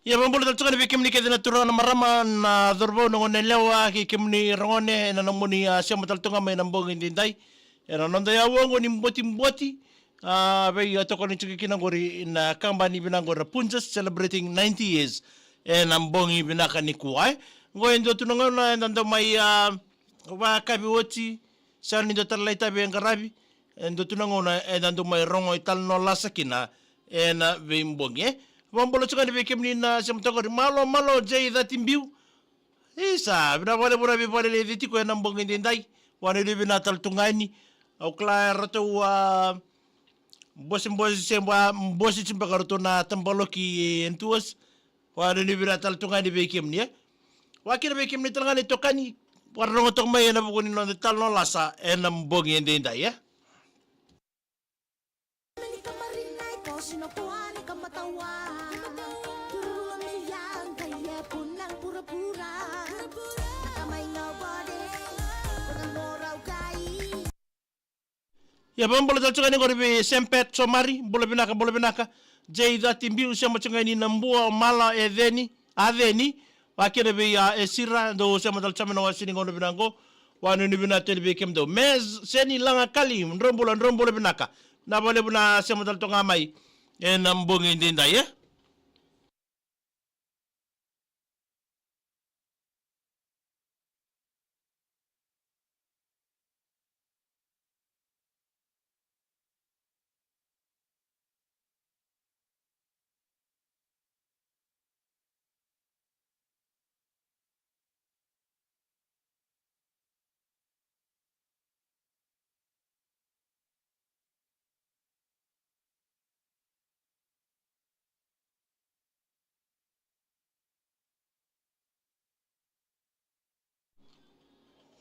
Ya bambolo tal tukani bekimni ke dina turana marama na dorbo no lewa ki kimni rongone na namuni siamo tal tunga mai nambong indindai era nonda ya wongo ni mboti be ya tokoni tuki kinangori na kambani binangora Punjas celebrating 90 years nambongi binaka ni kuai ngo endo tunanga na nando mai wa kabi woti sani do talaita be ngarabi endo tunanga na nando mai rongo ital no lasakina na be mbonge Bambolo tukani bekimni na siamtogori malo jay that imbiu. Isa, bina wale bura bi wale le diti ko nambong indindai. Wane li bina tal tungani. Au kla rato bosi semba bosi simpa karoto na tambaloki entuas. Wane li bina tal tungani bekimni ya. Wakira bekimni talangani tokani warno ngotok mai na bukuni no tal no lasa nambong indindai ya. Ya bambolo tal tukani ngori be sempet somari bolo binaka jay that imbiu siamo changani nambua mala adeni wakira be esira do siamo tal chameno wasini ngono binango wanu ni binate be kemdo mez seni langa kali ndrombolo binaka na bole buna siamo tal tonga mai nambongi ndinda ya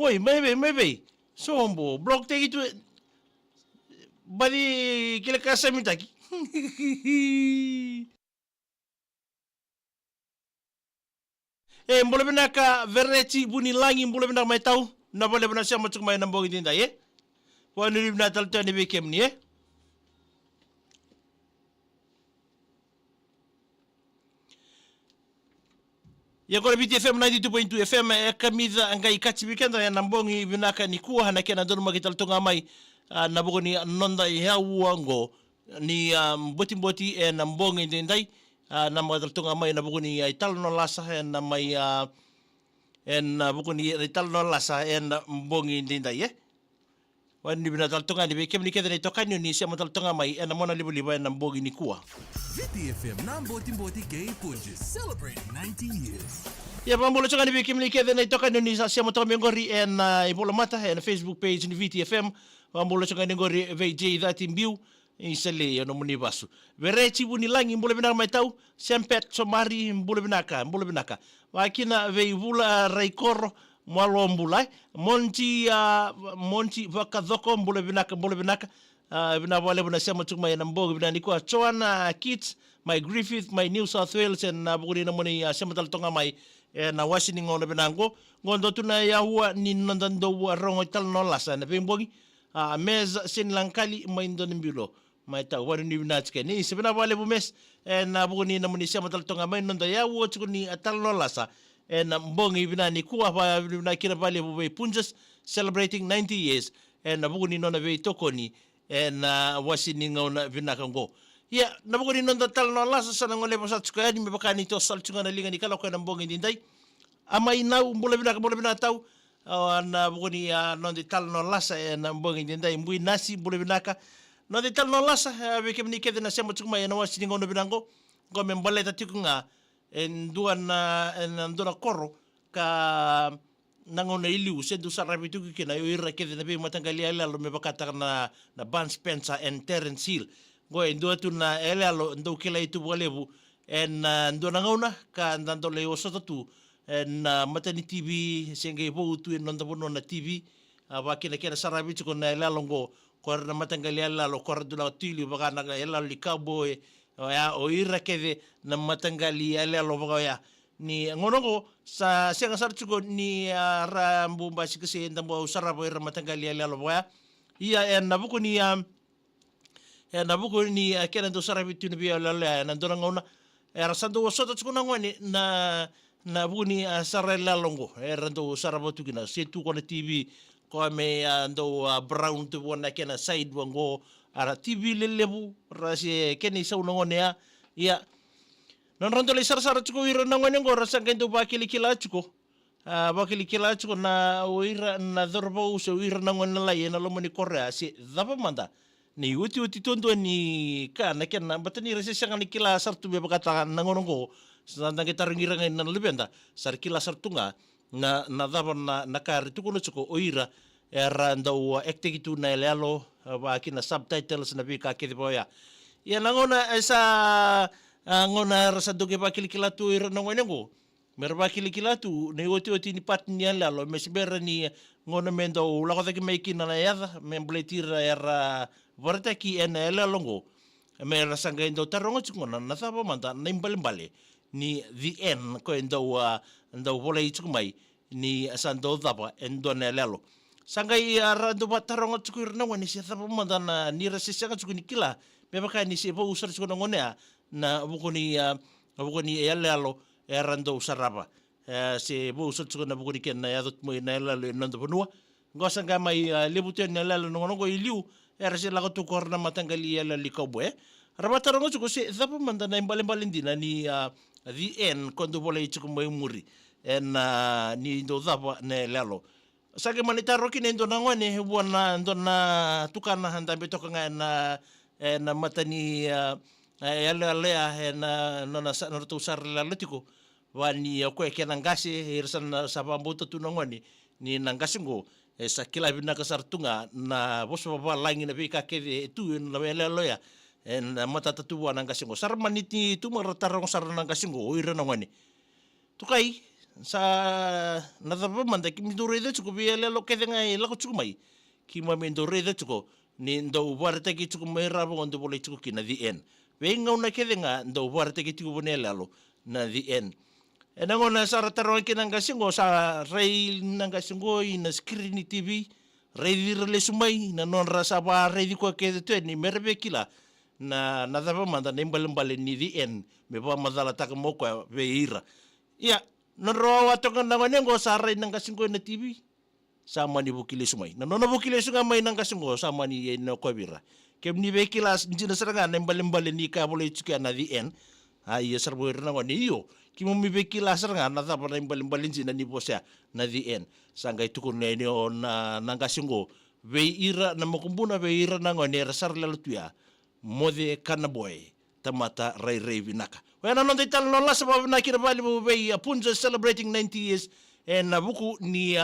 Oi, maybe. Sombo, block take it to badi kila kasa mitaki. Mbolo binaka vereti buni langi mbolo binaka mai tau na bole bina siamo chuk mai nambongi dinda ye. Wanu ni bina tal tani bekem ni ye. Ya kore BTFM 92.2 FM kamida angai kachi weekenda ya nambongi binaka ni kuwa hanakena dono magital tonga mai nabuko ni nonda ya uango ni mboti nambongi ndindai na magital tonga mai nabuko ni ital no lasa na mai nabuko ni ital no lasa mbongi ndindai ye wani binatal tonga ni bekem ni kedene tokanyo ni siamo tal tonga mai mona libo na mbongi ni kuwa VTFM Mboti Gay Punjas celebrating 90 years. Ya bambolo chakani bekimni kedene tokanyo ni siamo tonga ngori ibola mata Facebook page ni VTFM bambolo chakani ngori VJ that imbiu isale yo no muni basu verechi buni langi mbolo binaka mai tau sempet somari mbolo binaka wakina veivula raikoro mwalo mbulai monti vakadhoko mbolo binaka bina wale bina sema tukma yana mbogo bina nikuwa Choana Kits my Griffith my New South Wales na buguni na muni sema taltonga mai na washini ngono binango ngondo tuna ya huwa ni nondando wa rongo tal no lasa na pimbogi mez sin lankali mai ndo nimbilo mai ta wani ni binatike ni sebina wale bumes na buguni na muni sema taltonga mai nondo ya huwa tukuni tal no lasa na mbongi bina nikuwa pa bina kira wale bube Punjas celebrating 90 years na buguni nona vei tokoni na wasini ngona vinakango ya na buguni nonda tal no lasa sana ngole pasat skaya ni mebakani to sal chunga na linga ni kala ko na mbongi ndindai ama inau mbole bina tau na buguni nonda tal no lasa na mbongi ndindai mbui nasi mbole binaka nonda tal no lasa bekem ni kede na sema chuma na wasini ngona binango ngome mbole tatikunga ndua koro ka nangona iliu sendu sarabitu kina yo ira kede na be matangali ala lo me bakata na Bun Spencer and Terence Hill go ndo tu na elalo ndo kila itu bolebu ndo nangona ka ndando le osoto tu na matani TV senge bo tu ndo bono na TV wakina kena sarabitu ko na elalo go ko na matangali ala lo ko dula tili baka na elalo likabo ya o ira kede na matangali ala lo baka ya ni ngonongo sa siang sarchugo ni rambu basi kese ndambo sarabo ira matangali ala lo baka iya nabuko ni kena do sarabitu ni biya la na ndona ngona era sandu wasota tukuna ngoni na buni sarela longo era ndo sarabatu kina setu kona TV ko me ndo brown tu bona kena side wango ara TV lelebu rase keni sa unongonea ya non rondo le sara tuko ira nangone ngo rasa ngendo bakili kila tuko na oira na dorbo uso ira nangone la yena lo moni korea si dapa manda ni uti tondo ni kana kena batani rese sanga ni kila sartu be bakata nangono ngo sananda kita ringira ngai na lebenda sar kila sartunga na dapa na kari tuko no tuko oira era ndo acting tu na lelo ba kina subtitles na bika ke boya ya nangona esa ngona rasa doge ba kilikila tu ira nangone ngo merba kilikila tu ne oti ni patnia lalo mesbera ni ngona mendo la kota ki maiki na yada membletira era vorta ki en longo me rasa ngendo tarongo ngona na sabo manda na imbale ni the end ko ndo vola mai ni asando daba endo ne lalo sangai ara do batarongo tukur na wani si sabo manda na ni rasa sanga tukuni kila me baka ni se bo usar tukuna ngone na bukuni yalalo erando saraba se bo usar tukuna bukuni ken na yadot mo na yalalo nando bonua ngosanga mai lebuten yalalo ngongo iliu era se lago tukor na matangali yalali kaubwe rabatarongo tuko se sabo manda na imbale dina ni the end kondo bola tuko mo muri en ni ndo daba ne lalo sage manita roki ne ndo nangone buana ndo na tukana handa betoka na matani lea na nona tu sar latiko wani ko ke nangasi irsan sabambuto tunongoni ni nangasi ngo sa kila bina kasartunga na boso baba langi na bika ke tu na loya en mata tu nangasi ngo sarmaniti tu maratarong sar nangasi ngo ira nongoni tukai sa nadaba manda ki midure de tuko biele lo ke ngai la ko tsumai ki ma mindure de tuko ni ndo warta ki tuku mera bo ndo bole tuku ki na the end wenga una kedenga ndo warta ki tuku bonela lo na the end enango na sara taro ki nanga singo sa rei nanga singo ina screen TV rei dirle sumai na non rasa ba rei ko ke de ni merbe kila na daba manda nembalembale ni the end me ba madala taka moko veira ya non ro watonga nango sa rei nanga singo na TV sama ni bukile sumai na nona bukile sunga mai nang kasungo sama ni no kobira kem ni bekila njina seranga nembale ni ka bole tuka na the end ai serbo rna ngoni yo kimo mi bekila seranga na ta nembale njina ni bosa na the end sanga itu kun ne on nang kasungo ve ira na makumbuna ve ira na ngoni rasar lalutua mode kanaboy tamata rai vinaka wana non detal non la sabab na kira bali bo ve punja celebrating 90 years en buku ni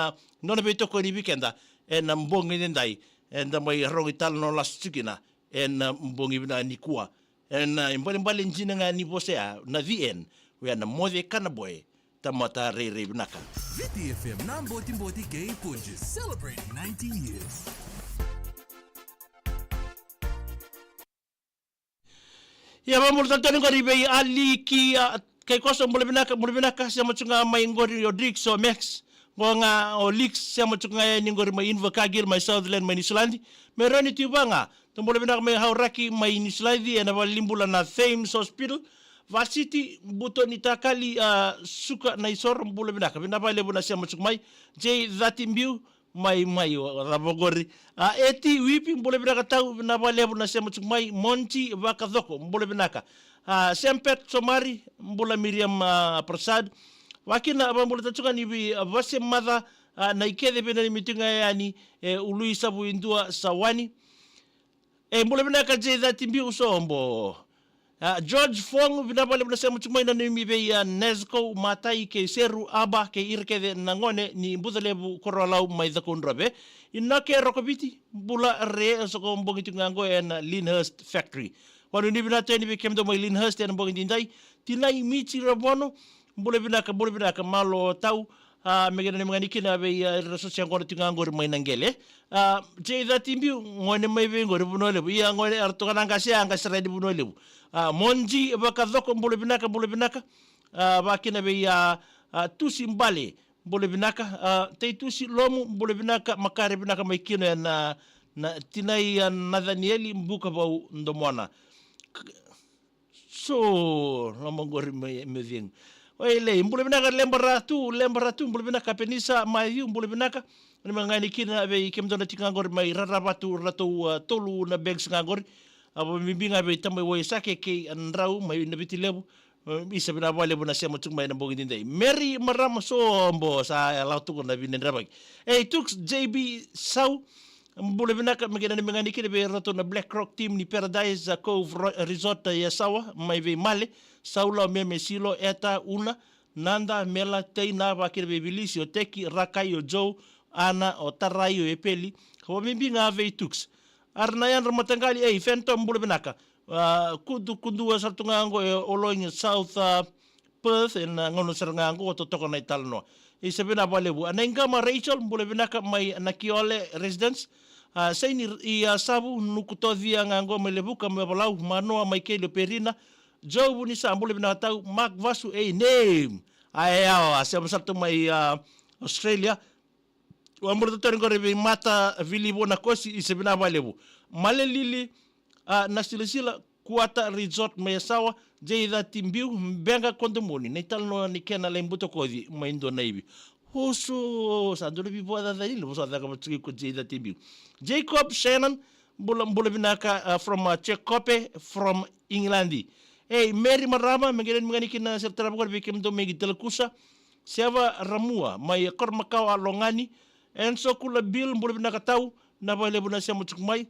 nona beto ko ni weekenda en mbongi ndai en mai rongi tal no las tukina en mbongi bina ni kuwa en mbali njina nga ni bosea na the end we na mode kanaboy tamata rei binaka VTFM Namboti Gay Punches celebrating 19 years. Ya mamul tantani ngori bei ali ki kay koso mule binaka siya machunga may ngori yo Drix so Max nga o Lix siya machunga ni ngori may Inva Kagir may Southland may Nisulandi meron iti ba nga mule binaka may Hauraki may Nisulandi na balimbula na Thames Hospital Vasiti buto ni takali suka na isor mule binaka binabale bu na siya machunga may J Zatimbiu may rabogori eti wipi mule binaka tau binabale bu na siya machunga may Monchi Vakadoko mule binaka Sempet Somari mbula Miriam Prasad wakina mbula tatuka ni vase mother na ikede bena ni mitinga yani ului sabu indua sawani mbula bena kaje dhati mbi usombo George Fong binabale bena sema chumai na ni be ya Nezco matai ke seru aba ke irkede nangone ni mbudalebu korolau mai dhakundrabe inake rokobiti mbula re soko mbongi tungango en Linhurst factory Wanu ni bina tani be kemdo mai Linhurst en bongi dindai tinai michi rabono bule binaka malo tau megena ni mangani kina be resosia ngore tingango mai nangele je timbi ngone mai be ngore bunole bu ya ngone arto kananga sia anga seredi bunole bu monji bakadoko bule binaka bakina be ya tusi mbale bule binaka te tusi lomu bule binaka makare binaka mai kina na tinai na Danieli mbuka bau ndomona So, namangori me vieng. Oi le, mbule binaka lembra tu, mbule binaka penisa mai mbule binaka. Ni mangani kina be kemdona tikangor mai rarabatu ratu tolu na bags ngangor. Abo mimbinga be tamai wo sake ke anrau mai na bitilebu. Isa bina wale buna sema tuk mai na bogi dindai. Mary marama sombo sa lautu na binen rabag. Hey tux JB Sau. Mbule binaka magana ni mangani kina be ratu na Black Rock team ni Paradise Cove Resort ya sawa mai ve male. Saula meme silo eta una nanda mela teina bakir be bilisio teki rakai o Joe ana o tarai o epeli ko mimbi nga ve tux arnayan ramatangali fento mbule binaka kundu sartunga ngo oloing South Perth en ngono seranga ngo to toko na italno isebina balebu anenga ma Rachel mbule binaka mai nakiole residence saini sabu nukutovia ngo melebuka mebalau manoa mai kele perina Joe ni sa mbule binaka tau Mark Vasu name ayao asem sartu mai Australia Wamurta tengore be mata vili bona kosi isebina balebu male lili na sila kuata resort mesawa jeida timbiu benga kondomoni netalno ni kena lembuto kodi maindo naibi hoso sandole bi boda dalilo bosa daga matsuki ko jeida timbiu Jacob Shannon bula binaka from Chekope from England Mary Marama mengenen mengani kina sertara bukar bikim do megi telkusa Siava Ramua mai kormakau alongani Enso kula bil mbule binaka tau na bale buna sia mutuk mai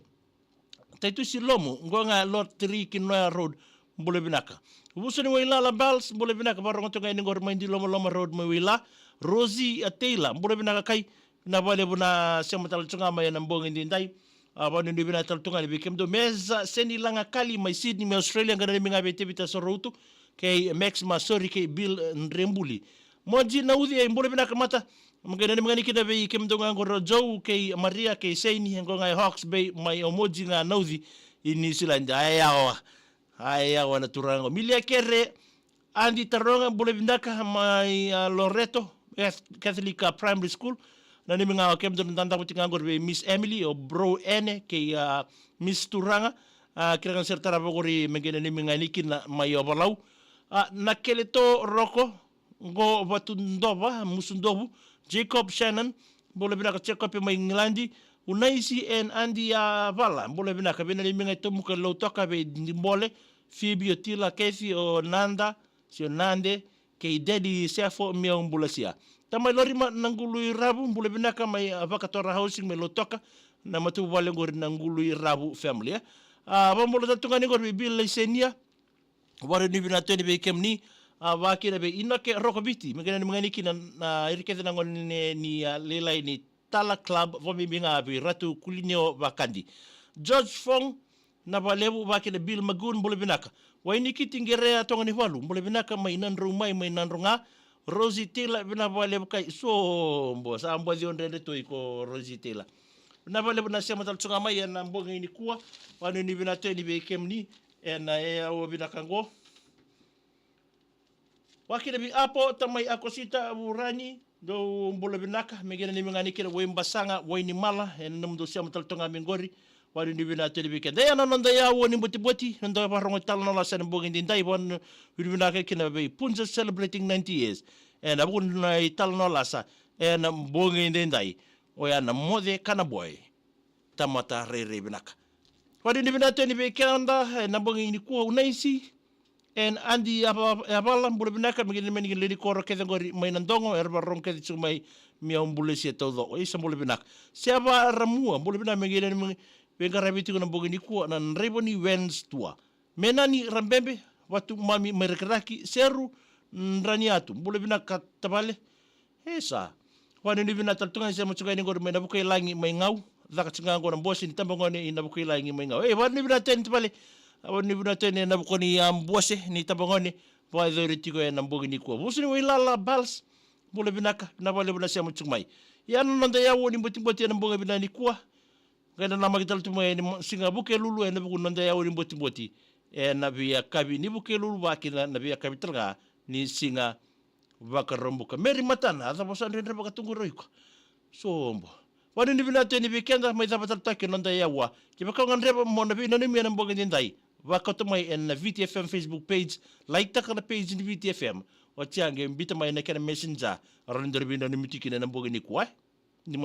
taitu silomu ngonga lot 3 Kinoya road mbule binaka busani wila la bals mbule binaka barongo tonga ini ngor maindi loma road mai wila Rosie Taylor mbule binaka kai na bale buna sia mutal tunga mai na mbongi ndai abani ndi bina tal tunga ni bikemdo meza seni langa kali mai Sydney mai Australia ngana minga bete bita sorutu kay Max Masori kay Bill Ndrembuli moji na udhi mbule binaka mata Mungkin mengani kita be kemdonga ngoro Joe ke Maria ke Saini ngonga Hawks Bay mai omoji nga naudi ini silanja ayawa na turango milia kere andi taronga bole bindaka mai Loreto Catholic Primary School na ni mga kemdon tanda ko tingangor be Miss Emily o bro ene ke Miss Turanga kira sertara bogori mengene ni mengani kina mai obalau na keleto roko ngo batundova musundobu Jacob Shannon bole binaka Chekope mai Nglandi unaisi en andi vala bole binaka bena liminga tomuka lo toka be ndimbole Phoebe Otila Kefi o Nanda sio Nande ke dedi sefo mia umbulasia tamai lorima nangului rabu bole binaka mai vakatora housing me lo toka na matu vale ngor nangului rabu family bambola tatungani ngor bibil lesenia wari ni bina teni be kemni wakira be inoke rokobiti mengena ni mengani kina na irikete na ngoni ni lelai ni Tala Club vomi binga be ratu kulineo bakandi George Fong na balebu wakira Bill Magun bole binaka waini kitingere atonga ni walu bole binaka mai nanru mai nanrunga Rosie Taylor bina balebu kai so mbo sa mbo ziondele to iko Rosie Taylor na balebu na sema tal tsunga mai na mbonga ini kuwa wanu ni bina teni be kemni na o binaka ngo Wakira bi apo tamai akosita urani do mbula binaka megena ni mengani kira wo mbasanga wo ni mala en namdo sia matal tonga mingori wari ni bina telebi ke daya nonda ya wo ni boti nonda parongo tal no la sen bogi ndai bon binaka kina be punja celebrating 90 years en abun na tal no la sa en bogi ndai o ya na mode kana boy tamata re binaka wari ni bina telebi ke anda na bogi ni ko unaisi en andi abala mbule binaka mengene mengi ledi koro ke ngori mai nandongo erba ronke tsu mai mia mbule sia todo o isa mbule binaka siapa ramua mbule binaka mengene venga rabiti kuna bogini ku na reboni wens tua menani rambembe watu mami merekraki seru nraniatu mbule binaka tabale esa wani ni binaka tunga sia mutsuka ni ngori mai nabukai langi mai ngau zaka tsunga ngora mbosi ni tambangone inabukai langi mai ngau wani binaka ten tabale Awani buna tene na bukoni ambose ni tabangone wa dhoritiko ya nambogi ni kwa. Busini wilala bals bule binaka na bale buna sia mutsumai. Ya nonda ya woni mboti ya nambogi bina ni kwa. Ngana na magital tumai ni singa buke lulu na buku nonda ya woni mboti na biya kabi ni buke lulu wakina na biya kabi telga ni singa wakarombuka. Meri matana ada bosan rendre bakatungu roiko. Sombo. Wani ni bina tene bikenda mai tabatal take nonda ya wa. Kibaka ngandreba mona bina ni mia nambogi ndai. wakato mai en VTFM Facebook page like taka na page ni VTFM o tiange mbita mai na kana messenger arandor binda ni mitiki na mboge ni kwa ni